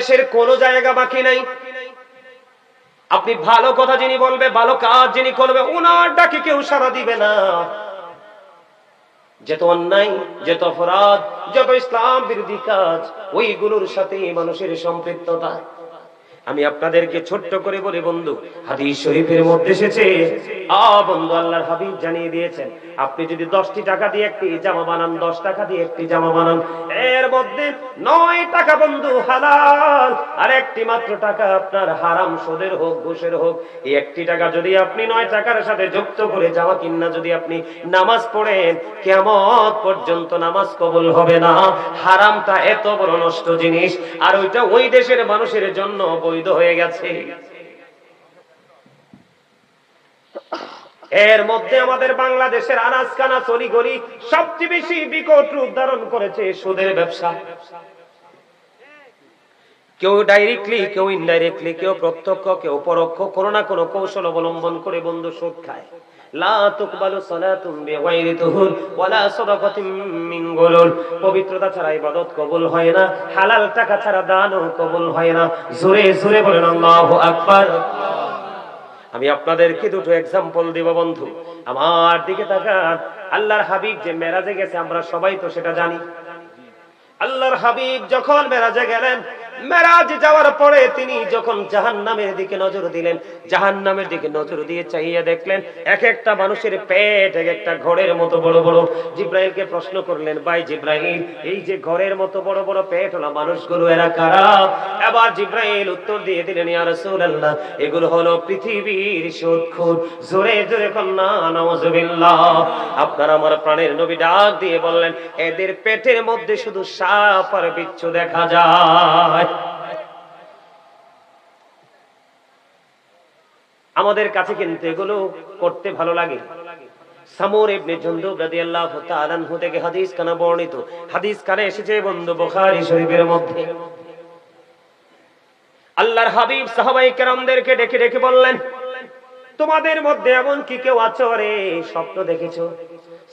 বাংলাদেশের কোনো জায়গা বাকি নাই। আপনি ভালো কথা যিনি বলবে, ভালো কাজ যিনি করবে, ওনার ডাকে কেউ সাড়া দিবে না। যত অন্যায়, যত অপরাধ, যত ইসলাম বিরোধী কাজ, ওইগুলোর সাথে মানুষের সম্পৃক্ততা। আমি আপনাদেরকে ছোট্ট করে বলি বন্ধু, হাদিস শরীফের মধ্যে এসেছে, বন্ধু আল্লাহর হাবিব জানিয়ে দিয়েছেন, আপনি যদি 10টি টাকা দিয়ে একটি জামা বানান, 10 টাকা দিয়ে একটি জামা বানান, এর মধ্যে 9 টাকা বন্ধু হালাল, আর একটি মাত্র টাকা আপনার হারাম, সুদের হোক, ঘুষের হোক। এই একটি টাকা যদি আপনি 9 টাকার সাথে যুক্ত করে জামা কিনা যদি আপনি নামাজ পড়েন, কিয়ামত পর্যন্ত নামাজ কবুল হবে না। হারামটা এত বড় নষ্ট জিনিস, আর ওইটা ওই দেশের মানুষের জন্য বৈধ হয়ে গেছে। এর মধ্যে আমাদের বাংলাদেশের আনাজ কানাচ অলিগলি সবচেয়ে বেশি বিকট রূপ ধারণ করেছে সুদের ব্যবসা। কেউ ডাইরেক্টলি, কেউ ইনডাইরেক্টলি, কেউ প্রত্যক্ষ, কেউ পরোক্ষ, কোনো না কোনো কৌশল অবলম্বন করে বন্ধু সুদ খায়। লা তুকবালু সালাতুম বিগাইরি তুহুর ওয়ালা সাদাকাতুম মিন গুলুল। পবিত্রতা ছাড়া ইবাদত কবুল হয় না, হালাল টাকা ছাড়া দানও কবুল হয় না। জোরে জোরে বলেন আল্লাহু আকবার। আমি আপনাদেরকে দুটো এক্সাম্পল দিব বন্ধু, আমার দিকে তাকান। আল্লাহর হাবিব যে মেরাজে গেছে, আমরা সবাই তো সেটা জানি। আল্লাহর হাবিব যখন মেরাজে গেলেন, মেরাজে যাওয়ার পরে তিনি যখন জাহান্নামের দিকে নজর দিলেন, জাহান্নামের দিকে নজর দিয়ে চাইয়া দেখলেন এক একটা মানুষের পেট এক একটা ঘরের মতো বড় বড়। জিব্রাইলকে প্রশ্ন করলেন, ভাই জিব্রাইল, এই যে ঘরের মতো বড় বড় পেট হলো মানুষগুলো, এরা কারা? এবার জিব্রাইল উত্তর দিয়ে দিলেন, ইয়া রাসূলুল্লাহ, এগুলো হলো পৃথিবীর সুদখোর। জোরে জোরে কন্যা নাউজুবিল্লাহ। আপনার আমার প্রাণের নবী ডাক দিয়ে বললেন, এদের পেটের মধ্যে শুধু সাপ আর বিচ্ছু দেখা যায়। আমাদের কাছে কিন্তু এগুলো করতে ভালো লাগে। সামুর ইবনে জুনদুব রাদিয়াল্লাহু তাআলা আনহু থেকে হাদিস কানা বর্ণিত, হাদিস কানে এসেছে বন্ধু বুখারী শরীফের মধ্যে। আল্লাহর হাবিব সাহাবায়ে কেরামদেরকে ডেকে ডেকে বললেন, তোমাদের মধ্যে এমন কি কেউ আছো রে স্বপ্ন দেখেছো?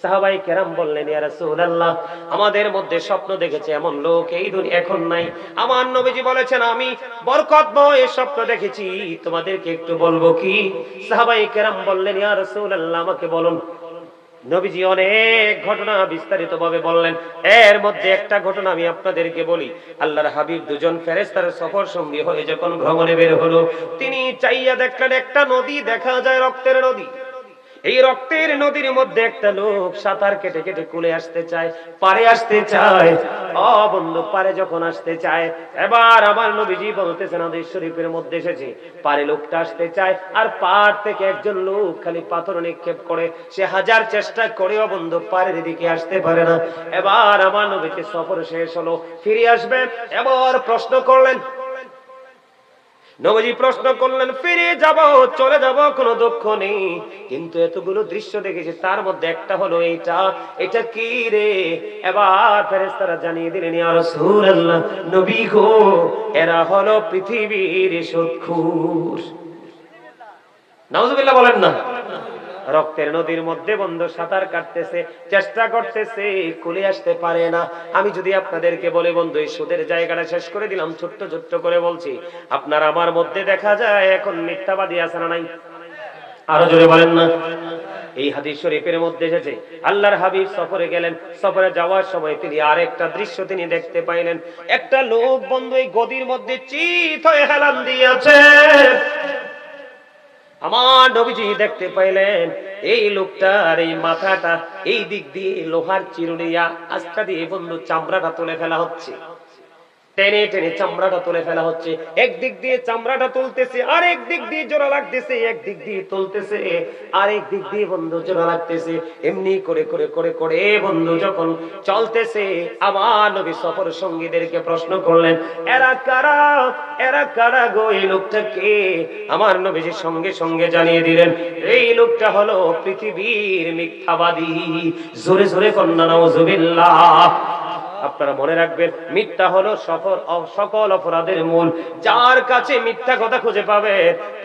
সাহাবায়ে কেরাম বললেন, ইয়া রাসূলুল্লাহ, আমাদের মধ্যে স্বপ্ন দেখেছে এমন লোক এই দুনিয়া এখন নাই। আমার নবীজি বলেছেন, আমি বরকতময় স্বপ্ন দেখেছি, তোমাদেরকে একটু বলবো কি? সাহাবায়ে কেরাম বললেন, ইয়া রাসূলুল্লাহ, আমাকে বলুন। নবীজি অনেক ঘটনা বিস্তারিত ভাবে বললেন। এর মধ্যে একটা ঘটনা আমি আপনাদেরকে বলি। আল্লাহর হাবিব দুজন ফেরেশতার সফর সঙ্গী হয়ে যখন ভ্রমণে বের হলো, তিনি চাইয়া দেখলেন একটা নদী দেখা যায়, রক্তের নদী। এই রক্তের নদীর মধ্যে একটা লোক সাঁতার কেটে কেটে কুলে আসতে চায়, পারে আসতে চায়। বন্ধু, পারে যখন আসতে চায়, এবার আমার নবীজি বলতেছেন, হাদিস শরীফের মধ্যে এসেছে, পারে লোকটা আসতে চায়, আর পার থেকে একজন লোক খালি পাথর নিক্ষেপ করে। সে হাজার চেষ্টা করেও বন্ধু পারের দিকে আসতে পারে না। এবার আমার নবীকে সফর শেষ হলো, ফিরে আসবেন, এবার প্রশ্ন করলেন। নবীজি প্রশ্ন করলেন, ফিরে যাব, চলে যাব, কোনো দুঃখ নেই, কিন্তু এতগুলো দৃশ্য দেখেছি, তার মধ্যে একটা হলো এইটা, এটা কি রে? এবার ফেরেশতারা জানিয়ে দিলেন, ইয়া রাসূলুল্লাহ, নবী গো, এরা হলো পৃথিবীর সুদখোর। নাউজুবিল্লাহ বলেন না। রক্তের নদীর মধ্যে বন্ধু সাঁতার কাটতেছে, চেষ্টা করতেছে, কুলে আসতে পারে না। আমি যদি আপনাদেরকে বলে বন্ধু, এই সুদের জায়গাটা শেষ করে দিলাম, ছোট্ট ছোট্ট করে বলছি, আপনার আমার মধ্যে দেখা যায় এখন মিথ্যাবাদী আছে না নাই? আরো জোরে বলেন না। এই হাদিস শরীফের মধ্যে এসেছে, আল্লাহর হাবিব সফরে গেলেন, সফরে যাওয়ার সময় তিনি আরেকটা দৃশ্য তিনি দেখতে পাইলেন। একটা লোক বন্ধু এই গদির মধ্যে চিত হয়ে হেলান দিয়েছে। আমার নবীজি দেখতে পাইলেন এই লোকটার এই মাথাটা এই দিক দিয়ে লোহার চিরুনিয়া আস্তা দিয়ে বন্ধু চামড়াটা তুলে ফেলা হচ্ছে, টেনে টেনে চামড়াটা তুলে ফেলা হচ্ছে। একদিক দিয়ে চামড়াটা তুলতেছে, আরেক দিক দিয়ে জোড়া লাগতেছে, একদিক দিয়ে তুলতেছে, আরেক দিক দিয়ে বন্ধু জোড়া লাগতেছে। এমনি করে করে করে করে বন্ধু যখন চলতেছে, আমার নবী সফর সঙ্গীদেরকে প্রশ্ন করলেন, এরা কারা? এরা কারা গো? এই লোকটা কে? আমার নবীজি সঙ্গে সঙ্গে জানিয়ে দিলেন, এই লোকটা হলো পৃথিবীর মিথ্যাবাদী। জোরে জোরে কন্যা নাউজুবিল্লাহ। আপনারা মনে রাখবেন, মিথ্যা হলো সকল অপরাধের মূল। যার কাছে মিথ্যা কথা খুঁজে পাবে,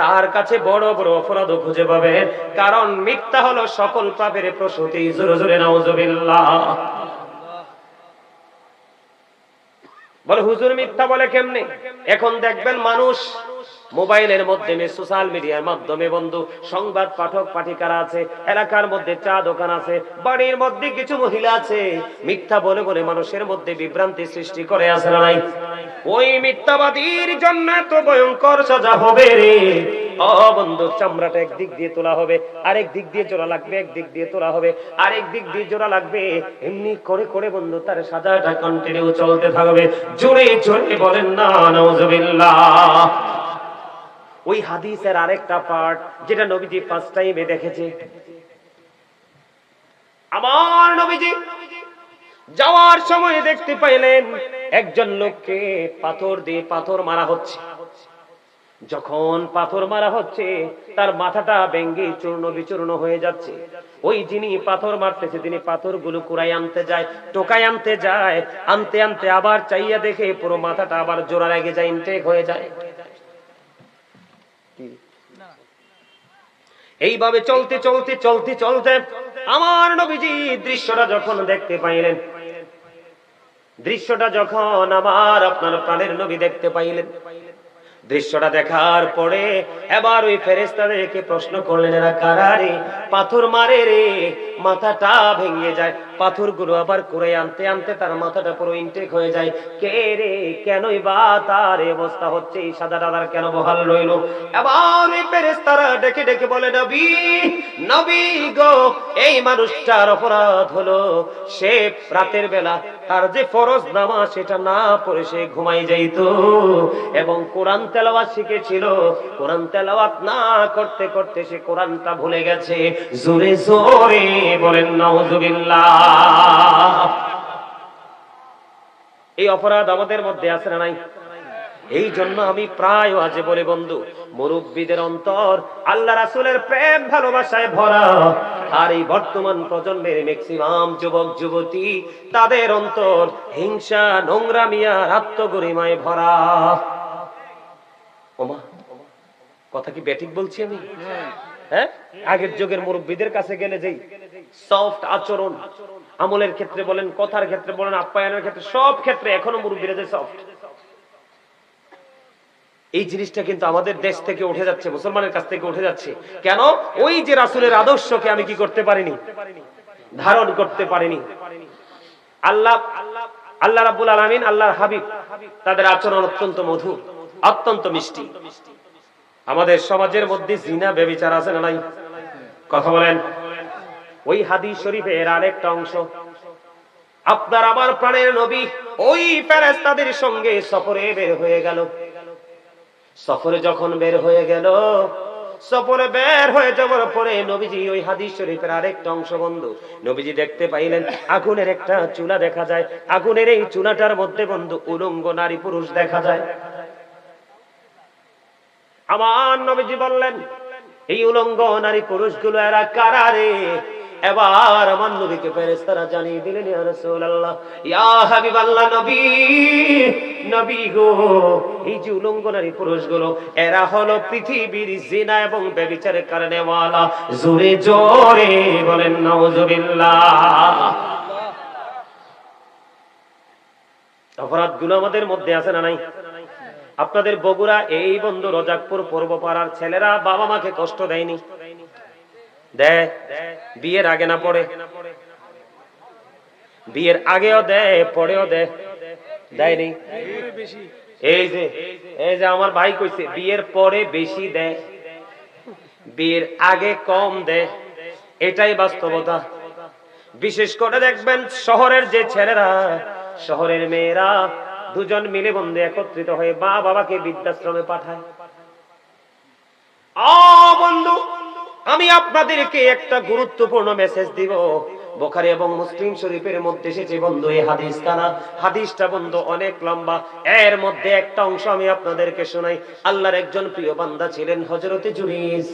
তার কাছে বড় বড় অপরাধও খুঁজে পাবে, কারণ মিথ্যা হলো সকল পাপের প্রসূতি। জোরে জোরে নাউজুবিল্লাহ। বলে হুজুর মিথ্যা বলে কেমনে? এখন দেখবেন মানুষ মোবাইলের মাধ্যমে, সোশ্যাল মিডিয়ার মাধ্যমে বন্ধু সংবাদ পাঠক পাঠিকারা আছে, এলাকার মধ্যে চা দোকান আছে, বাড়ির মধ্যে কিছু মহিলা আছে, মিথ্যা বলে বলে মানুষের মধ্যে বিভ্রান্তি সৃষ্টি করে আছে না নাই? ওই মিথ্যাবাদীর জন্য তো ভয়ঙ্কর সাজা হবে রে। ও বন্ধু, চামড়াটা একদিক দিয়ে তোলা হবে, আরেক দিক দিয়ে জোড়া লাগবে, একদিক দিয়ে তোলা হবে, আরেক দিক দিয়ে জোড়া লাগবে, এমনি করে করে বন্ধু তার সাজাটা কন্টিনিউ চলতে থাকবে। জোরে জোরে বলেন না নাউজুবিল্লাহ। ওই হাদিসের আরেকটা পার্ট যেটা নবীজি ফার্স্ট টাইমে দেখেছে। আমার নবীজি যাওয়ার সময় দেখতে পাইলেন একজন লোককে পাথর দিয়ে পাথর মারা হচ্ছে। যখন পাথর মারা হচ্ছে তার মাথাটা ভেঙে চূর্ণ বিচূর্ণ হয়ে যাচ্ছে। ওই যিনি পাথর মারতেছে তিনি পাথরগুলো কুড়াই আনতে যায়, টোকাই আনতে যায়, আনতে আনতে আবার চাইয়া দেখে পুরো মাথাটা আবার জোড়া লেগে যায়, ইনটেক হয়ে যায়। এইভাবে চলতে চলতে চলতে চলতে আমার নবীজি দৃশ্যটা যখন দেখতে পাইলেন, দৃশ্যটা যখন আমার আপনার প্রাণের নবী দেখতে পাইলেন, দৃশ্যটা দেখার পরে এবার ওই ফেরেশতাদেরকে প্রশ্ন করলেন, এরা কারা রে? পাথর মারে রে, মাথাটা ভেঙে যায়, পাথরগুলো আবার করে আনতে আনতে তার মাথাটা পুরো ইনটেক হয়ে যায়। কে রে? কেনই বা তার অবস্থা হচ্ছে? এই সাদা দাদার কেন বহাল রইল? এবার ওই ফেরেশতারা ডেকে ডেকে বলে, নবী নবী গো, এই মানুষটার অপরাধ হলো সে রাতের বেলা তার যে ফরজ নামাজ সেটা না পড়ে সে ঘুমাই যাইতো এবং কোরআন তেলাওয়াত শিখেছিল, কোরআন তেলাওয়াত না করতে করতে সে কোরআনটা ভুলে গেছে। জোরে জোরে বলেন নাউজুবিল্লাহ। এই অপরাধ আমাদের মধ্যে আছে না নাই? এই জন্য আমি প্রায় আজে বলে বন্ধু, মুরব্বীদের অন্তর আল্লাহ রাসূলের প্রেম ভালোবাসায় ভরা, আর এই বর্তমান প্রজন্মের ম্যাক্সিমাম যুবক যুবতী তাদের অন্তর হিংসা, নোংরামি আর আত্মগরিমায় ভরা। ওমা, কথা কি ব্যাটিক বলছি আমি? হ্যাঁ, আগের যুগের মুরব্বীদের কাছে গেলে যেই সফট আচরণ, আমলের ক্ষেত্রে বলেন, কথার ক্ষেত্রে বলেন, আপ্যায়নের ক্ষেত্রে, সব ক্ষেত্রে এখনো মুরব্বীরা যে সফট, এই জিনিসটা কিন্তু আমাদের দেশ থেকে উঠে যাচ্ছে, মুসলমানের কাছ থেকে উঠে যাচ্ছে। কেন? ওই যে রাসূলের আদর্শকে আমি কি করতে পারিনি, ধারণ করতে পারিনি। আল্লাহ রাব্বুল আলামিন, আল্লাহর হাবিব, তাদের আচরণ অত্যন্ত মধুর, অত্যন্ত মিষ্টি। আমাদের সমাজের মধ্যে জিনা ব্যভিচার আছে না নাই? কথা বলেন। ওই হাদিস শরীফের আরেকটা অংশ, আপনার আমার প্রাণের নবী ওই ফেরেশতাদের সঙ্গে সফরে বের হয়ে গেল। সফরে যখন বের হয়ে গেল, সফরে বের হয়ে যাওয়ার পরে নবীজি ওই হাদিস শরীফের আরেকটা অংশ বন্ধু, নবীজি দেখতে পাইলেন আগুনের একটা চুলা দেখা যায়। আগুনের এই চুলাটার মধ্যে বন্ধু উলঙ্গ নারী পুরুষ দেখা যায়। আমার নবীজি বললেন, এই উলঙ্গ নারী পুরুষগুলো এরা কারা রে? এবার আমার নবীকে ফেরেশতারা জানিয়ে দিলেন, ইয়া রাসূলুল্লাহ, ইয়া হাবিবাল্লাহ, নবী নবী গো, এই যে উলঙ্গ নারী পুরুষগুলো এরা হলো পৃথিবীর জিনা এবং ব্যভিচারের কারণে ওয়ালা। জোরে জোরে বলেন নাউজুবিল্লাহ। অপরাধগুলো আমাদের মধ্যে আছে না নাই? আপনাদের বগুড়া এই বন্ধু রজাকপুর পূর্বপাড়ার ছেলেরা বাবা মাকে কষ্ট দেয়নি? দেয়। বিয়ের আগে না পরে? বিয়ের আগেও দেয়, পরেও দেয়, দেয়নি? এই যে আমার ভাই কইছে বিয়ের পরে বেশি দেয়, বিয়ের আগে কম দেয়, এটাই বাস্তবতা। বিশেষ করে দেখবেন শহরের যে ছেলেরা, শহরের মেয়েরা দুজন মিলে বন্ধু একত্রিত হয়ে মা বাবাকে বৃদ্ধাশ্রমে পাঠায়। বন্ধু, আমি আপনাদেরকে একটা গুরুত্বপূর্ণ মেসেজ দিব। বুখারী এবং মুসলিম শরীফের মধ্যে এসেছে বন্ধু এই হাদিসখানা। হাদিসটা বন্ধু অনেক লম্বা, এর মধ্যে একটা অংশ আমি আপনাদেরকে শোনাই। আল্লাহর একজন প্রিয় বান্দা ছিলেন হযরতে জুরিস।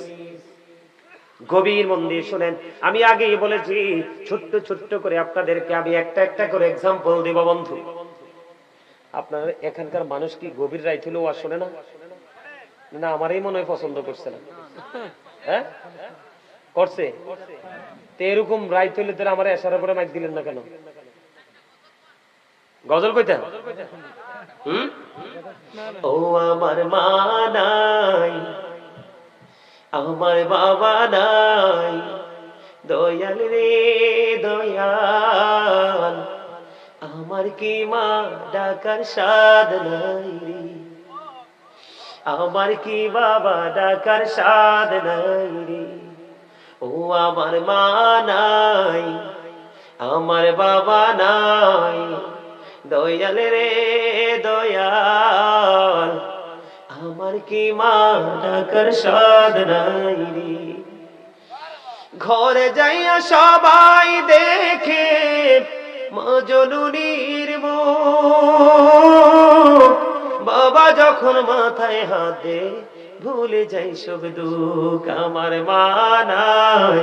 গভীর মন দিয়ে শুনেন। আমি আগেই বলেছি ছোট্ট ছোট্ট করে আপনাদেরকে আমি একটা একটা করে এক্সাম্পল দিব বন্ধু। আপনার এখানকার মানুষ কি গভীর রাইত হলেও আর শোনে না? না, আমারই মনে হয় পছন্দ করছে না। হ্যাঁ, করছে তো এরকম রাইত হইলে তোরা আমার এসার উপরে মাইক দিলেন না কেন? গজল কইতেন? ও আমার মা নাই, আমার বাবা নাই, দয়াল রে দয়াল, আমার কি মা ডাকার সাদ নাই রে, আমার কি বাবা ডাকার সাদ নাই রে। ও আমার মা নাই, আমার বাবা নাই, দয়াল রে দয়াল, আমার কি মা ডাকার সাদ নাই রে। ঘরে যাইয়া সবাই দেখে মা জননীর মুখ, বাবা যখন মাথায় হাত দে ভুলে যাই সব দুঃখ। আমার মা নাই,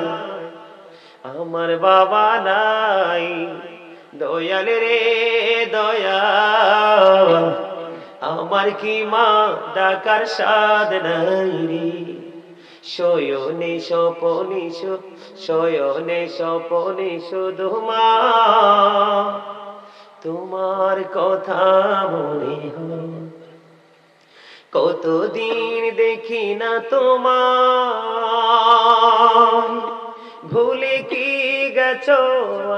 আমার বাবা নাই, দয়াল রে দয়াল, আমার কি মা ডাকার সাদ নাই রে। শয়নে স্বপনে শয়নে স্বপনে শুধু মা তোমার কথা মনে হয়, কতদিন দেখি না তোমার, ভুলে কি গেছো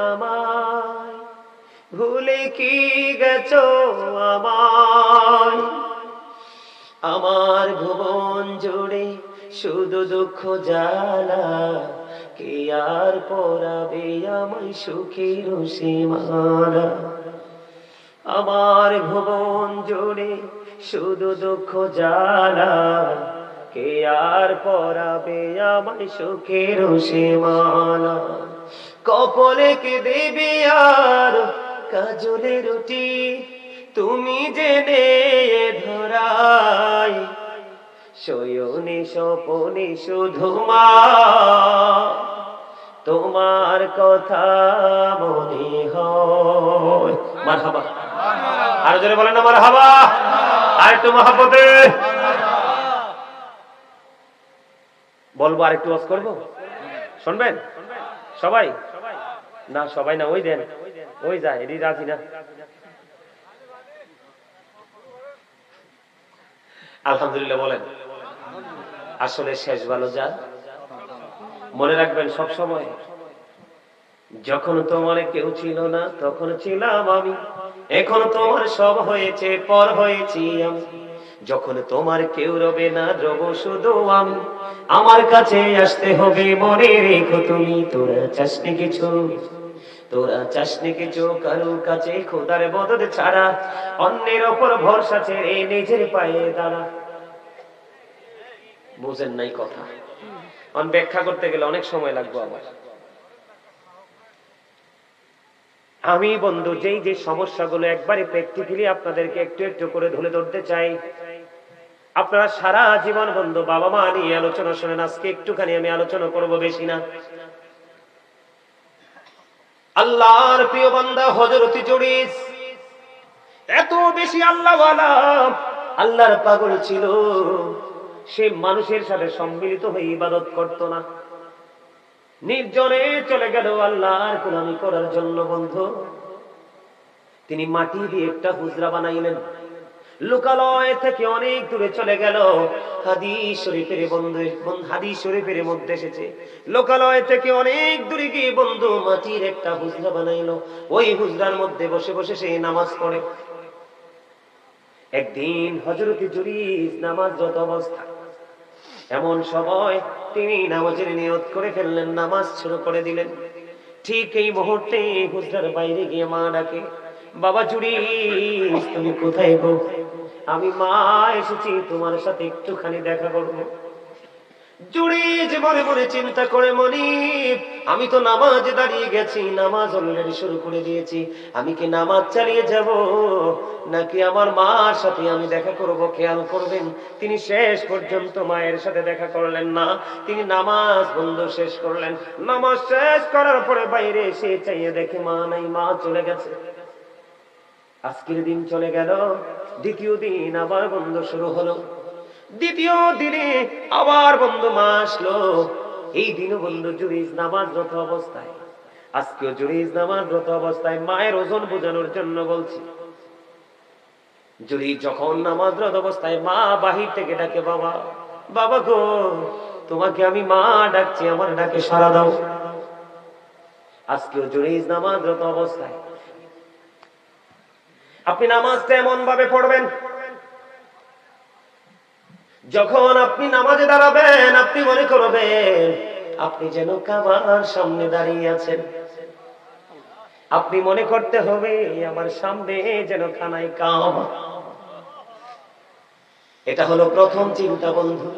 আমায়, ভুলে কি গেছো আমায়। আমার ভুবন জুড়ে শুধু দুঃখ জ্বালা, কে আর পরাবে আমায় সুখের সীমানা। আমার ভুবন জুড়ে শুধু দুঃখ জ্বালা, কে আর পরাবে আমায় সুখের সীমানা। কপালে কে দেবে আর কাজলে রুটি, তুমি জেনে ধরাই, শয়নে স্বপনে শুধু মা তোমার কথা মনে হয়। মারহাবা, আর জোরে বলেন না মারহাবা, আর একটু মহব্বতে বলবো, আর একটু ওয়াজ করবো, শুনবেন সবাই? না সবাই না, ওই দেন, ওই যায়, এটি রাজি না। আলহামদুলিল্লাহ বলেন। আসলে শেষ ভালো যা, মনে রাখবেন সব সময়, যখন তোমার কেউ ছিল না তখন ছিলাম আমি, এখন তোমার সব হয়েছে পর হয়েছি আমি, যখন তোমার কেউ রবে না রব শুধু আমি, আমার কাছে আসতে হবে মনে রেখো তুমি। তোরা চাসনি কিছু, তোরা চাসনি কিছু কারো কাছে খোদার মদদ ছাড়া, অন্যের ওপর ভরসা ছেড়ে নিজের পায়ে দাঁড়া। বুঝেন নাই কথা? ব্যাখ্যা করতে গেলে অনেক সময় লাগবে আমার। আমি বন্ধু যেই যে সমস্যাগুলো একবারে প্র্যাকটিক্যালি আপনাদেরকে একটু একটু করে ধরে ধরতে চাই, আপনারা সারা জীবন বন্ধু বাবা মা নিয়ে আলোচনা শোনেন, আজকে একটুখানি আমি আলোচনা করব, বেশি না। আল্লাহর প্রিয় বান্দা হযরত জুরিস এত বেশি আল্লাহওয়ালা, আল্লাহর পাগল ছিল, সে মানুষের সাথে সম্মিলিত হয়ে ইবাদত করত না, নির্জনে চলে গেল আল্লাহর গোলামি করার জন্য। বন্ধু তিনি মাটি দিয়ে একটা হুজরা বানাইলেন, লোকালয় থেকে অনেক দূরে চলে গেল। হাদিস শরীফের বন্ধু, হাদিস শরীফের মধ্যে এসেছে, লোকালয় থেকে অনেক দূরে গিয়ে বন্ধু মাটির একটা হুজরা বানাইলো, ওই হুজরার মধ্যে বসে বসে সে নামাজ পড়ে। একদিন হযরত জুরিস নামাজরত অবস্থা, এমন সময় তিনি নামাজের নিয়ত করে ফেললেন, নামাজ শুরু করে দিলেন। ঠিক এই মুহূর্তে হুজরার বাইরে গিয়ে মা ডাকে, বাবা জুরিস তুমি কোথায় গো? আমি মা এসেছি তোমার সাথে একটুখানি দেখা করবো। জুরিস মনে মনে চিন্তা করে, মনিব আমি তো নামাজে দাঁড়িয়ে গেছি, নামাজ অলরেডি শুরু করে দিয়েছি, আমি কি নামাজ চালিয়ে যাব নাকি আমার মার সাথে আমি দেখা করব? খেয়াল করবেন তিনি শেষ পর্যন্ত মায়ের সাথে দেখা করলেন না, তিনি নামাজ বন্ধ শেষ করলেন। নামাজ শেষ করার পরে বাইরে এসে চাইয়ে দেখে মা নাই, মা চলে গেছে। আজকের দিন চলে গেল, দ্বিতীয় দিন আবার বন্ধ শুরু হলো, দ্বিতীয় দিনে আবার বন্ধু মা আসলো। এই দিনও বন্ধু জুরিস নামাজরত অবস্থায়, আজকেও জুরিস নামাজরত অবস্থায়। মায়ের ওজন বোঝানোর জন্য বলছি, যদি যখন নামাজরত অবস্থায় মা বাহির থেকে ডাকে, বাবা বাবা গো, তোমাকে আমি মা ডাকছি, আমার ডাকে সাড়া দাও। আজকেও জুরিজ নামাজরত অবস্থায় আপনি নামাজটা এমন ভাবে পড়বেন, যখন আপনি নামাজে দাঁড়াবেন আপনি মনে করবেন আপনি যেন কাবার সামনে দাঁড়িয়ে আছেন। আপনি মনে করতে হবে আমার সামনে যেন খানায় কাবা। এটা হলো প্রথম চিন্তা বন্ধু।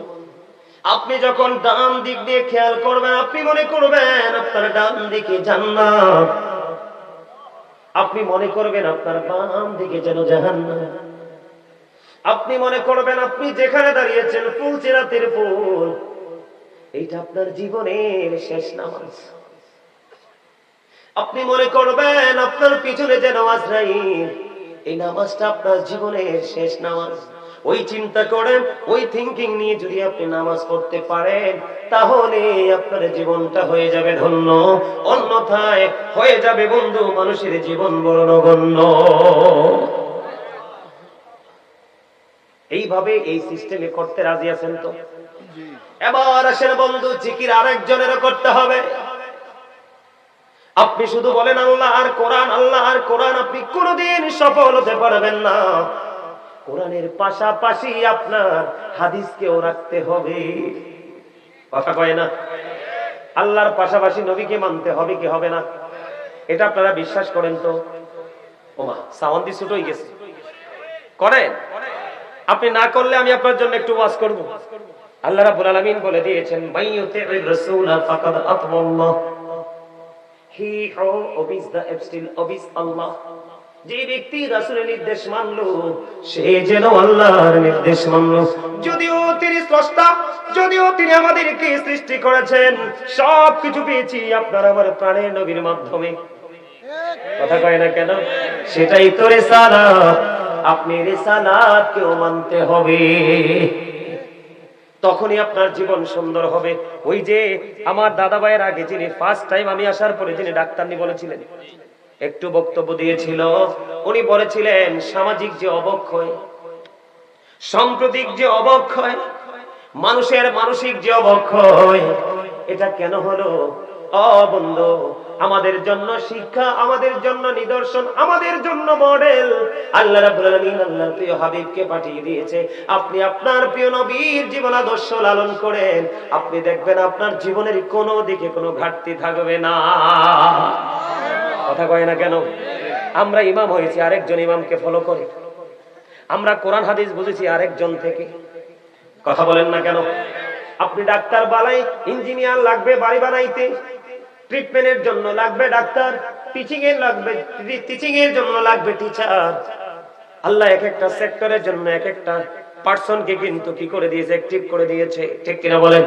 আপনি যখন ডান দিক দিয়ে খেয়াল করবেন আপনি মনে করবেন আপনার ডান দিকে জান্নাত, আপনি মনে করবেন আপনার বাম দিকে যেন জাহান্নাম। আপনি মনে করবেন আপনি যেখানে দাঁড়িয়েছেন ফুলসিরাতের ফুল, এইটা আপনার জীবনের শেষ নামাজ। আপনি মনে করবেন আপনার পিছনে যে নামাজ নাই, এই নামাজটা আপনার জীবনের শেষ নামাজ। ওই চিন্তা করেন, ওই থিঙ্কিং নিয়ে যদি আপনি নামাজ পড়তে পারেন তাহলে আপনার জীবনটা হয়ে যাবে ধন্য, অন্যথায় হয়ে যাবে বন্ধু মানুষের জীবন বড় নগণ্য। এইভাবে এই সিস্টেমে করতে রাজি আছেন তো? এবার আসেন বন্ধু, জিকির আরেকজনেরও করতে হবে। আপনি শুধু বলেন আল্লাহ আর কোরআন, আল্লাহ আর কোরআন, আপনি কোনোদিন সফল হতে পারবেন না। কোরআনের পাশাপাশি আপনার হাদিসকেও রাখতে হবে। কথা কয় না? আল্লাহর পাশাপাশি নবীকে মানতে হবে কি হবে না? এটা আপনারা বিশ্বাস করেন তো? ওমা সাউন্ড দি ছোট হয়ে গেছে, করেন? আপনি না করলে আমি আপনার জন্য একটু ওয়াজ করব। আল্লাহ রাব্বুল আলামিন বলে দিয়েছেন, মাইয়ুতি'র রাসূলা ফাকাদ আতাল্লাহ, হি হু ওবিস দা এবস্টিল ওবিস আল্লাহ। যে ব্যক্তি রাসূলের নির্দেশ মানলো সে যেন আল্লাহর নির্দেশ মানলো। যদিও তিনি স্রষ্টা, যদিও তিনি আমাদেরকে সৃষ্টি করেছেন, সবকিছু পেয়েছি আপনার আমার প্রাণের নবীর মাধ্যমে। কথা কয় না কেন? সেটাই তো রিসালাত। আপনি রিসালাতকেও মানতে হবে, তখনই আপনার জীবন সুন্দর হবে। ওই যে আমার দাদা ভাইয়ের আগে যিনি ফার্স্ট টাইম আমি আসার পরে যিনি ডাক্তারনি বলেছিলেন, একটু বক্তব্য দিয়েছিল, উনি বলেছিলেন সামাজিক যে অবক্ষয়, সাম্প্রতিক যে অবক্ষয়, মানুষের মানসিক যে অবক্ষয়, এটা কেন হলো? বন্ধু, আমাদের জন্য শিক্ষা, আমাদের জন্য নিদর্শন, আমাদের জন্য মডেল আল্লাহ রাব্বুল আলামিন আল্লাহর প্রিয় হাবিবকে পাঠিয়ে দিয়েছে। আপনি আপনার প্রিয় নবীর জীবন আদর্শ লালন করেন, আপনি দেখবেন আপনার জীবনের কোনো দিকে কোনো ঘাটতি থাকবে না। কথা কয় না কেন? আমরা ইমাম হয়েছি আরেকজন ইমামকে ফলো করে, আমরা কোরআন হাদিস বুঝেছি আরেকজন থেকে। কথা বলেন না কেন? আপনি ডাক্তার বালাই, ইঞ্জিনিয়ার লাগবে বাড়ি বানাইতে, ট্রিটমেন্টের জন্য লাগবে ডাক্তার, টিচিং এর লাগবে, টিচিং এর জন্য লাগবে টিচার। আল্লাহ এক একটা সেক্টরের জন্য এক একটা পার্সনকে কিন্তু কি করে দিয়েছে? অ্যাক্টিভ করে দিয়েছে। ঠিক কিনা বলেন?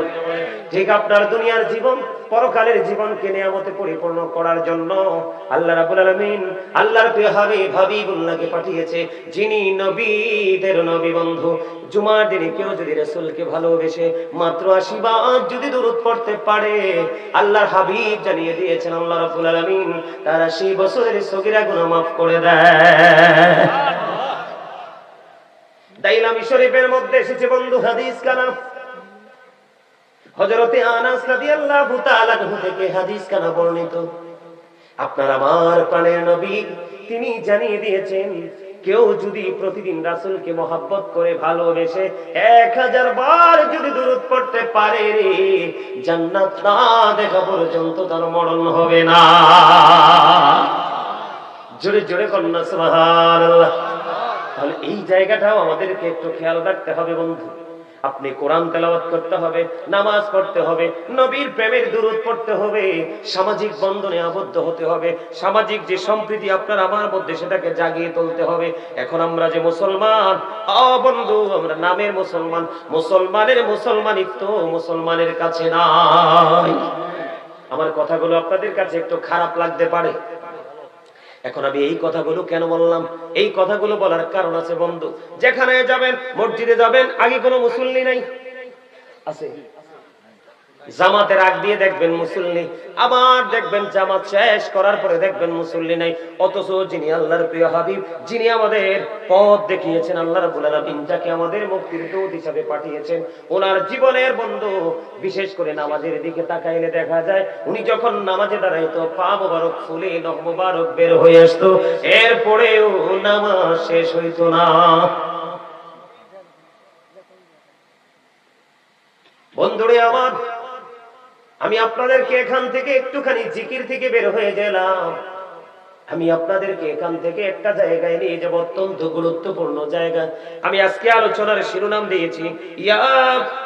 ঠিক আপনার দুনিয়ার জীবন, পরকালের জীবনকে নিয়ামতে পরিপূর্ণ করার জন্য আল্লাহ রাব্বুল আলামিন আল্লাহর প্রিয় হাবিবুল্লাহকে পাঠিয়েছে, যিনি নবীদের নবী বন্ধু। জুমার দিনে কেউ যদি রাসূলকে ভালোবেসে মাত্র 80 বার যদি দরুদ পড়তে পারে, আল্লাহর হাবিব জানিয়ে দিয়েছেন আল্লাহ রাব্বুল আলামিন তার 80 বছরের সগীরা গুনাহ মাফ করে দেয়। দাইলামি শরীফের মধ্যে এসেছে বন্ধু হাদিস কানা, হযরতে আনাস রাদিয়াল্লাহু তাআলা আনহু থেকে হাদিস কানা বর্ণিত। আপনার আমার প্রাণের নবী তিনি জানিয়ে দিয়েছেন, কেউ যদি প্রতিদিন রাসূলকে মহব্বত করে ভালোবেসে 1000 বার যদি দরুদ পড়তে পারে, জান্নাত না দেখা পর্যন্ত তার মরণ হবে না। জোরে জোরে কন্যা সুবহানাল্লাহ। তাহলে এই জায়গাটাও আমাদেরকে একটু খেয়াল রাখতে হবে বন্ধু। আপনি কোরআন তেলাওয়াত করতে হবে, নামাজ পড়তে হবে, নবীর প্রেমের দুরূদ পড়তে হবে, সামাজিক বন্ধনে আবদ্ধ হতে হবে, সামাজিক যে সম্প্রীতি আপনার আমার মধ্যে সেটাকে জাগিয়ে তুলতে হবে। এখন আমরা যে মুসলমান, বন্ধু আমরা নামের মুসলমান, মুসলমানের মুসলমানিত্ব মুসলমানের কাছে নাই। আমার কথাগুলো আপনাদের কাছে একটু খারাপ লাগতে পারে। এখন আমি এই কথাগুলো কেন বললাম? এই কথাগুলো বলার কারণ আছে বন্ধু। যেখানে যাবেন, মসজিদে যাবেন, আগে কোনো মুসল্লি নাই আছে, জামাতের আগ দিয়ে দেখবেন মুসল্লি, আবার দেখবেন জামাত শেষ করার পরে দেখবেন মুসল্লি নাই। অথচ যিনি আল্লাহর প্রিয় হাবিব, যিনি আমাদের পথ দেখিয়েছেন, আল্লাহ রাব্বুল আলামিন যাকে আমাদের মুক্তির দূত হিসাবে পাঠিয়েছেন, ওনার জীবনের বন্ধু বিশেষ করে নামাজের দিকে তাকাইলে দেখা যায় উনি যখন নামাজে দাঁড়াইতো পা মোবারক ফুলে নখ মোবারক বের হয়ে আসতো, এরপরেও নামাজ শেষ হইতো না। বন্ধুরে আমার, আমি আপনাদেরকে এখান থেকে একটুখানি জিকির থেকে বের হয়ে গেলাম, আমি আপনাদেরকে এখান থেকে একটা জায়গায় নিয়ে যাব, অত্যন্ত গুরুত্বপূর্ণ জায়গা। আমি আজকে আলোচনার শিরোনাম দিয়েছি ইয়া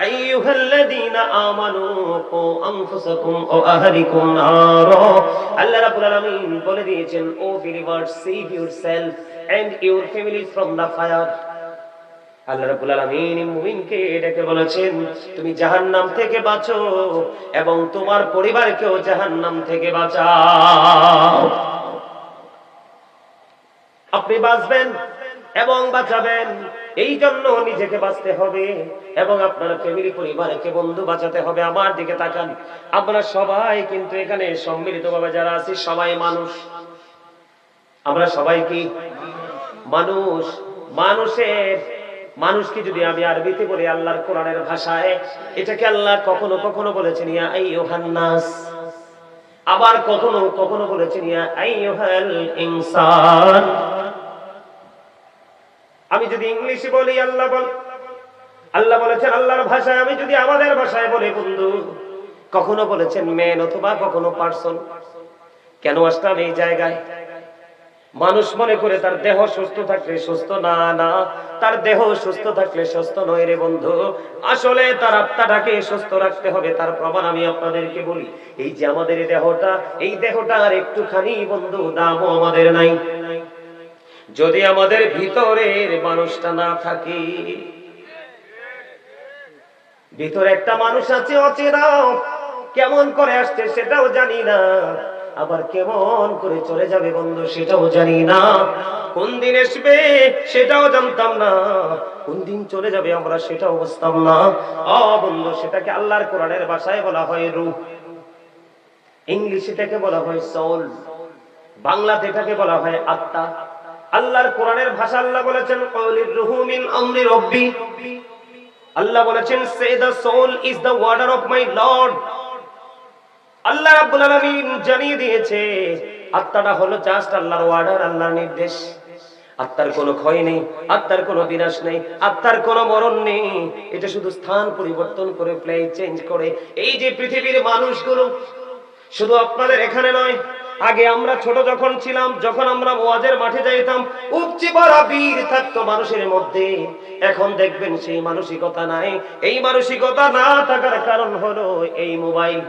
আইয়ুহাল্লাযীনা আমানু কু আনফুসাকুম ওয়া আহলিকুম নার। আল্লাহ রাব্বুল আলামিন বলে দিয়েছেন, O believers, save yourself and your family from the fire. আল্লাহ রাব্বুল আলামিন মুমিনকে ডেকে বলেছেন, তুমি জাহান্নাম থেকে বাঁচো এবং তোমার পরিবারকেও জাহান্নাম থেকে বাঁচাও। আপনি বাঁচবেন এবং বাঁচাবেন, এই জন্য নিজেকে বাঁচতে হবে এবং আপনার ফ্যামিলি পরিবারকে বন্ধু বাঁচাতে হবে। আমার দিকে তাকান, আমরা সবাই কিন্তু এখানে সম্মিলিতভাবে যারা আছি সবাই মানুষ। আমরা সবাই কি মানুষ? মানুষকে যদি আমি আরবিতে বলি আল্লাহর কোরআনের ভাষায়, এটাকে আল্লাহ কখনো কখনো বলেছেন ইয়া আইয়ুহান নাস, আবার কখনো কখনো বলেছেন ইয়া আইয়ুহাল ইনসান। আমি যদি ইংলিশে বলি আল্লাহ বলেছেন আল্লাহর ভাষায়, আমি যদি আমাদের ভাষায় বলি বন্ধু, কখনো বলেছেন ম্যান অথবা কখনো পারসন। কেন আসলাম এই জায়গায়? মানুষ মনে করে তার দেহ সুস্থ থাকলে সুস্থ, না না, তার দেহ সুস্থ থাকলে সুস্থ নয় রে বন্ধু, আসলে তার আত্মাটাকে সুস্থ রাখতে হবে। তার প্রমাণ আমি আপনাদেরকে বলি, এই যে আমাদের দেহটা, এই দেহটার একটুখানি বন্ধু দামও আমাদের নাই যদি আমাদের ভিতরের মানুষটা না থাকে। ভিতরে একটা মানুষ আছে অচেনা, কেমন করে আসছে সেটাও জানি না, আবার কেমন করে চলে যাবে বন্ধু সেটাও জানি না, কোন দিন আসবে সেটাও জানতাম না, কোন দিন চলে যাবে আমরা সেটাও বুঝতাম না। বন্ধু, সেটাকে আল্লাহর কোরআনের ভাষায় বলা হয় রূহ, ইংলিশে এটাকে বলা হয় সোল, বাংলাতে এটাকে বলা হয় আত্মা। আল্লাহর কোরআনের ভাষা আল্লাহ বলেছেন ক্বালির রূহু মিন আমরি রাব্বি। আল্লাহ বলেছেন say the soul is the order of my lord. আল্লাহ রাব্বুল আলামিন জানিয়ে দিয়েছে আত্মাটা হলো জাস্ট আল্লাহর ওয়ার্ডার, আল্লাহর নির্দেশ। আত্মার কোনো ক্ষয় নেই, আত্মার কোনো বিনাশ নেই, আত্মার কোনো মরণ নেই, এটা শুধু স্থান পরিবর্তন করে, প্লেস চেঞ্জ করে। এই যে পৃথিবীর মানুষগুলো, শুধু আপনাদের এখানে নয়, আগে আমরা ছোট যখন ছিলাম, যখন আমরা ওয়াজের মাঠে যাইতাম, উপচে পড়া বীর থাকতো মানুষের মধ্যে। এখন দেখবেন সেই মানসিকতা নাই। এই মানসিকতা না থাকার কারণ হলো এই মোবাইল।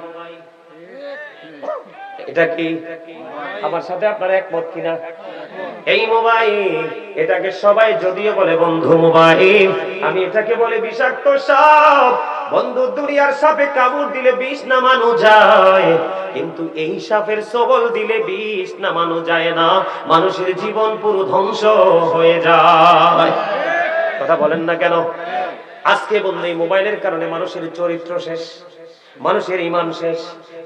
এটা কি আমার সাথে আপনারা একমত কিনা? এই মোবাইল, এটাকে সবাই যদিও বলে বন্ধু মোবাইল, আমি এটাকে বলে বিষাক্ত সাপ। বন্ধু, দুনিয়ার সাপে কামড় দিলে বিষ নামানো যায়, কিন্তু এই সাপের ছোবল দিলে বিষ নামানো যায় না, মানুষের জীবন পুরো ধ্বংস হয়ে যায়। কথা বলেন না কেন? আজকে বন্ধু, এই মোবাইলের কারণে মানুষের চরিত্র শেষ, মানুষের ঈমান শেষ,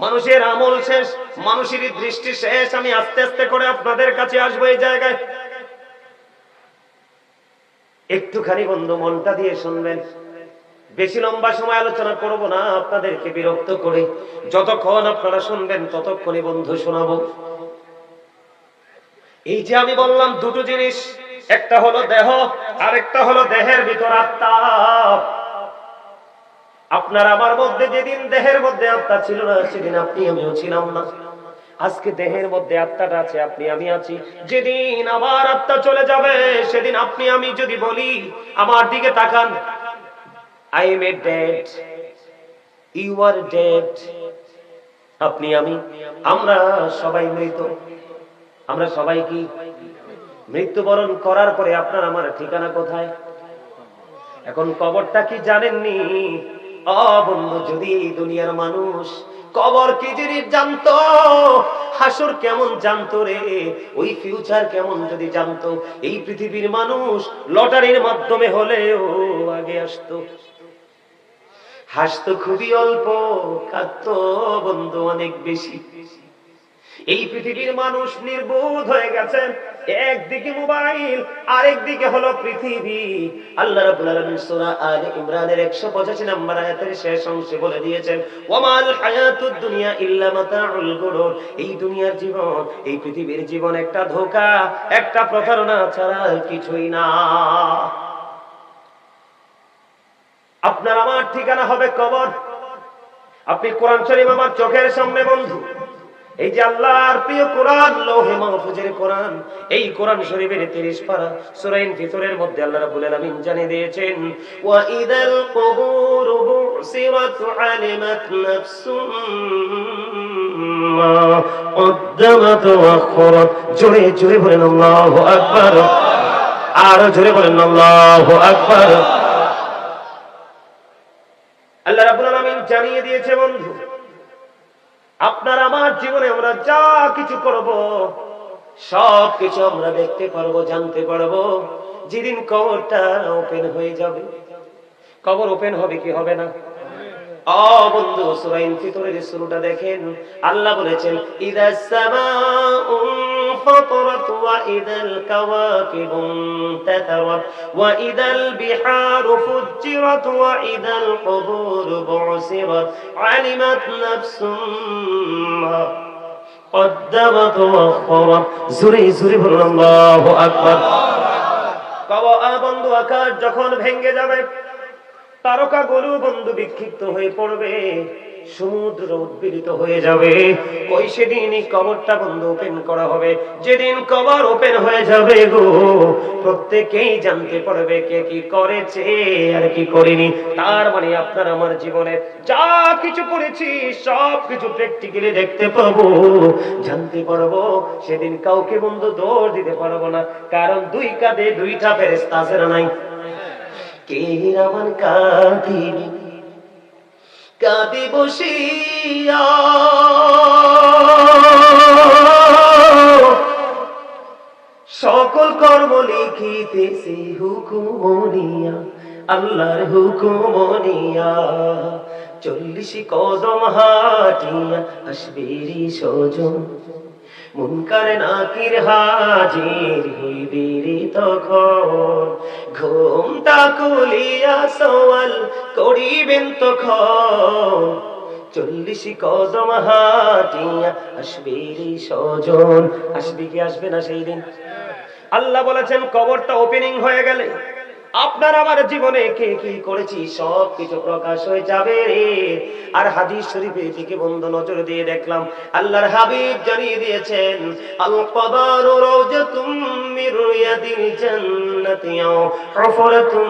মানুষের আমল শেষ, মানুষের দৃষ্টি শেষ। আমি আস্তে আস্তে করে আপনাদের কাছে আসবো এই জায়গায়, একটুখানি বন্ধু মনটা দিয়ে শুনবেন। বেশি লম্বা সময় আলোচনা করব না আপনাদেরকে বিরক্ত করে, যতক্ষণ আপনারা শুনবেন ততক্ষণই বন্ধু শোনাবো। এই যে আমি বললাম দুটো জিনিস, একটা হলো দেহ আর একটা হলো দেহের ভিতর আত্মা। আপনার আমার মধ্যে যেদিন দেহের মধ্যে আত্মা ছিল না, সেদিন আপনি আমিও ছিলাম না। আজকে দেহের মধ্যে আত্মাটা আছে, আপনি আমি আছি। যেদিন আবার আত্মা চলে যাবে, সেদিন আপনি আমি যদি বলি, আমার দিকে তাকান, I am a dead, you are dead, আপনি আমি, আমরা সবাই মৃত। আমরা সবাই কি মৃত্যুবরণ করার পরে আপনার আমার ঠিকানা কোথায়? এখন কবরটা কি জানেননি? বন্ধু, যদি এই দুনিয়ার মানুষ কবর কি জিনিস জানতো, হাসর কেমন জানতো রে, ওই ফিউচার কেমন যদি জানতো, এই পৃথিবীর মানুষ লটারির মাধ্যমে হলেও আগে আসতো। হাসতো খুবই অল্প, কাঁদতো বন্ধু অনেক বেশি। এই পৃথিবীর মানুষ নির্বোধ হয়ে গেছে, একদিকে মোবাইল, আরেকদিকে হলো পৃথিবী। আল্লাহ রাব্বুল আলামিন সূরা আলে ইমরানের 185 নম্বর আয়াতের শেষ অংশে বলে দিয়েছেন, ওয়ামাল হায়াতুদ দুনিয়া ইল্লা মাতাউল গুরুর। এই দুনিয়ার জীবন, এই পৃথিবীর জীবন একটা ধোঁকা, একটা প্রতারণা ছাড়া কিছুই না। আপনার আমার ঠিকানা হবে কবর। আপনি কোরআন শরীফ আমার চোখের সামনে বন্ধু, এই যে আল্লাহর প্রিয় কোরআন, লৌহে মাহফুজের কোরআন, এই কোরআন শরীফের 30 পারা সূরা ইনফিতরের মধ্যে আল্লাহ রাব্বুল আলামিন জানিয়ে দিয়েছেন, ওয়া ইদাল কুবুর বুসিরাত আলিমাত নাফসুম মা কদ্দামাত ওয়া আখরাত। জোরে জোরে বলেন আল্লাহু আকবার, আরো জোরে বলেন আল্লাহু আকবার। আল্লাহ রাব্বুল আলামিন জানিয়ে দিয়েছে বন্ধু, আপনার আমার জীবনে আমরা যা কিছু করব সব কিছু আমরা দেখতে পারবো, জানতে পারবো যেদিন কবরটা ওপেন হয়ে যাবে। কবর ওপেন হবে কি হবে না? বন্ধু সূরা ইনফিতরের শুরুটা দেখেন, আল্লাহ বলেছেন, ইদাস সামাউ ফাতারাত ওয়া ইদাল কাওয়াকিবু তাতারাত ওয়া ইদাল বিহারু ফুজ্জিরাত ওয়া ইদাল কুবুরু বুসিরাত আলিমাত নাফসুম মা কদ্দামাত ওয়া আখরাত। জোরে জোরে বলুন আল্লাহু আকবার। বন্ধু আকাশ যখন ভেঙে যাবে, তারকাগুলো বন্ধু বিক্ষিপ্ত হয়ে পড়বে, সমুদ্র উদ্বেলিত হয়ে যাবে, ওই সেদিনই কবরটা বন্ধু ওপেন করা হবে। যেদিন কবর ওপেন হয়ে যাবে গো, প্রত্যেকেই জানতে পারবে কে কি করেছে আর কি করেনি। তার মানে আপনার আমার জীবনে যা কিছু করেছি সব কিছু প্র্যাকটিক্যালি দেখতে পাবো, জানতে পারবো। সেদিন কাউকে বন্ধু দোষ দিতে পারবো না, কারণ দুই কাঁধে দুইটা ফেরেশতা আছে না নাই? কে রামান কাঁদিনি কাঁদি বসিয়া, সকল কর্ম লিখিতেছি হুকুমনিয়া, আল্লাহর হুকুমনিয়া। 40 কদম হাঁটিয়া আসবে রে স্বজন, মুনকার নাকির হাজির হইবে রে তখন। ঘুমটা খুলিয়া সওয়াল করিবেন তখন, 40 কদম হাঁটিয়া আসবে রে স্বজন। আসবে কি আসবে না সেই দিন? আল্লাহ বলেছেন কবরটা ওপেনিং হয়ে গেলে আপনার আমার জীবনে কে কি করেছি সব কিছু প্রকাশ হয়ে যাবে রে। আর হাদিস শরীফের দিকে বন্ধু নজর দিয়ে দেখলাম, আল্লাহর হাবিব জানিয়ে দিয়েছেন, আল কবরু রাওজাতুম মির রিয়াদিল জান্নাতি আও হুফরাতুম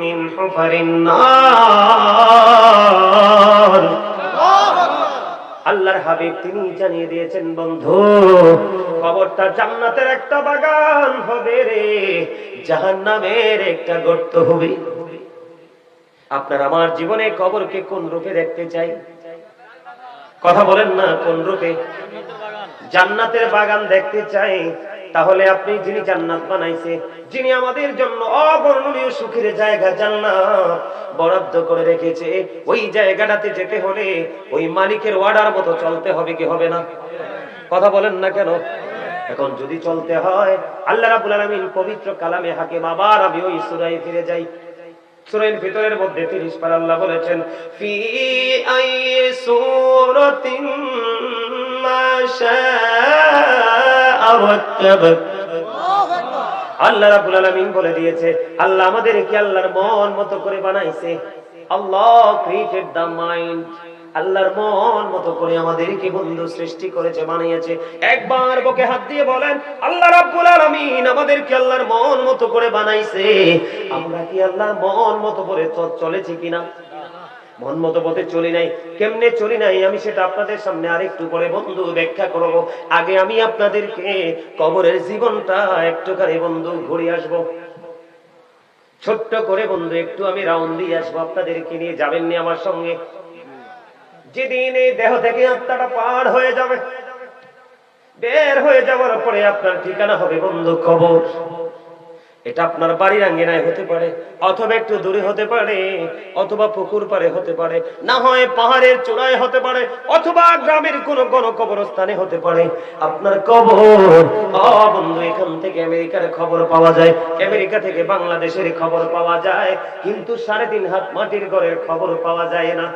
মিন হুফারিন নার। আল্লাহর হাবিব তিনি জানিয়ে দিয়েছেন বন্ধু, কবরটা জান্নাতের একটা বাগান হবে রে, জাহান্নামের একটা গর্ত হবে। আপনার আমার জীবনে কবরকে কোন রূপে দেখতে চাই? কথা বলেন না, কোন রূপে? জান্নাতের বাগান দেখতে চাই। তাহলে আপনি যিনি জান্নাত বানাইছে, যিনি আমাদের জন্য অবর্ণনীয় সুখের জায়গা জান্নাত বরাদ্দ করে রেখেছে, ওই জায়গাটাতে যেতে হলে ওই মালিকের অর্ডার মতো চলতে হবে কি হবে না? কথা বলেন না কেন? এখন যদি চলতে হয়, আল্লাহ রাব্বুল আলামিন পবিত্র কালামে হাকিম, আবার আমি ওই সূরায় ফিরে যাই। সূরার ভিতরের মধ্যে 30 পারা আল্লাহ বলেছেন, ফি আই সূরাতিন মা শাআ রাক্কাবাক। আল্লাহ রাব্বুল আলামিন বলে দিয়েছে, আল্লাহ আমাদেরকে আল্লাহর মন মতো করে বানাইছে। আল্লাহ ক্রিয়েটেড দ্য মাইন্ড। আল্লাহর মন মতো করে আমাদেরকে বন্ধু সৃষ্টি করেছে, বানিয়েছে। একবার বুকে হাত দিয়ে বলেন, আল্লাহ রাব্বুল আলামিন আমাদেরকে আল্লাহর মন মতো করে বানাইছে। আমরা কি আল্লাহর মন মতো করে চলেছি কিনা? মন মতো পথে চলি নাই। কেমনে চলি নাই আমি সেটা আপনাদের সামনে আরেকটু পরে বন্ধু ব্যাখ্যা করব। আগে আমি আপনাদেরকে কবরের জীবনটা একটুখানি বন্ধু ঘুরে আসবো, ছোট্ট করে বন্ধু একটু আমি রাউন্ড দিয়ে আসবো আপনাদেরকে নিয়ে। যাবেন নি আমার সঙ্গে? যেদিন এই দেহ থেকে আত্মাটা পার হয়ে যাবে, বের হয়ে যাওয়ার পরে আপনার ঠিকানা হবে বন্ধু কবর। এটা আপনার বাড়ির আঙ্গিনায় হতে পারে, অথবা একটু দূরে হতে পারে, অথবা পুকুর পাড়ে হতে পারে, না হয় পাহাড়ের চূড়ায় হতে পারে, অথবা গ্রামের কোন কবরস্থানে হতে পারে। আপনার কবর বন্ধু, এখান থেকে আমেরিকার খবর পাওয়া যায়, আমেরিকা থেকে বাংলাদেশের খবর পাওয়া যায়, কিন্তু 3.5 হাত মাটির ঘরের খবর পাওয়া যায় না।